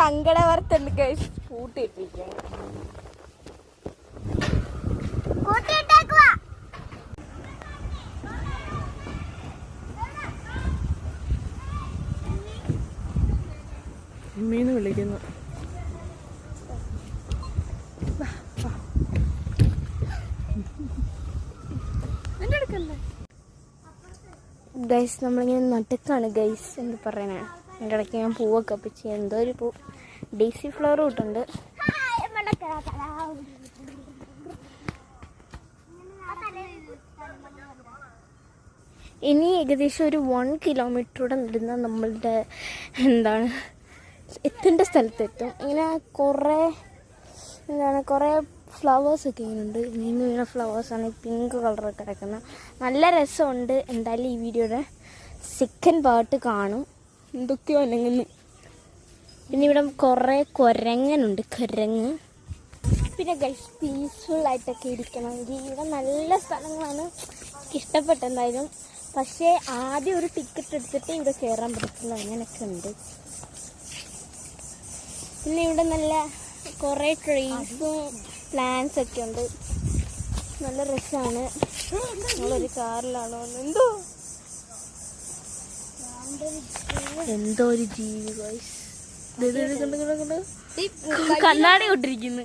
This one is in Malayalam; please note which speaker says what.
Speaker 1: സങ്കടവർത്തുണ്ട് ഗൈസ്. കൂട്ടിയിട്ടിരിക്കുകയാണ്. മീന്ന് വിളിക്കുന്നു. ഗൈസ് നമ്മളിങ്ങനെ നടുക്കാണ് ഗൈസ്. എന്ത് പറയണേ, എൻ്റെ ഇടയ്ക്ക് ഞാൻ പൂവൊക്കെ പിച്ച് എന്തോ ഒരു പൂ ഡേസി ഫ്ലവർ ഇട്ടുണ്ട്. ഇനി ഏകദേശം ഒരു 1 കിലോമീറ്ററൂടെ നടന്ന നമ്മളുടെ എത്തേണ്ട സ്ഥലത്തെത്തും. ഇങ്ങനെ കുറേ ഫ്ലവേഴ്സൊക്കെ ഇങ്ങനെയുണ്ട്. നീന്ന് വീണ ഫ്ലവേഴ്സാണ്. പിങ്ക് കളറൊക്കെ കിടക്കുന്നത്. നല്ല രസമുണ്ട്. എന്തായാലും ഈ വീഡിയോയുടെ സെക്കൻഡ് പാർട്ട് കാണും. എന്തൊക്കെയോ അനങ്ങുന്നു. പിന്നെ ഇവിടെ കുറേ കുരങ്ങനുണ്ട്. കുരങ്ങ്. പിന്നെ ഗൈസ് പീസ്ഫുള്ളായിട്ടൊക്കെ ഇരിക്കണമെങ്കിൽ ഇവിടെ നല്ല സ്ഥലങ്ങളാണ്. എനിക്ക് ഇഷ്ടപ്പെട്ട എന്തായാലും. പക്ഷേ ആദ്യം ഒരു ടിക്കറ്റ് എടുത്തിട്ട് ഇവിടെ കയറാൻ പറ്റുള്ളൂ. അങ്ങനെയൊക്കെ ഉണ്ട്. പിന്നെ ഇവിടെ നല്ല കുറേ ട്രീസും പ്ലാന്റ്സ് ഒക്കെ ഉണ്ട്. നല്ല രസമാണ്. നമ്മളൊരു കാറിലാണോ എന്തോ ഒരു ജീവി ഗൈസ്. കണ്ണാടി കൊണ്ടിരിക്കുന്നു.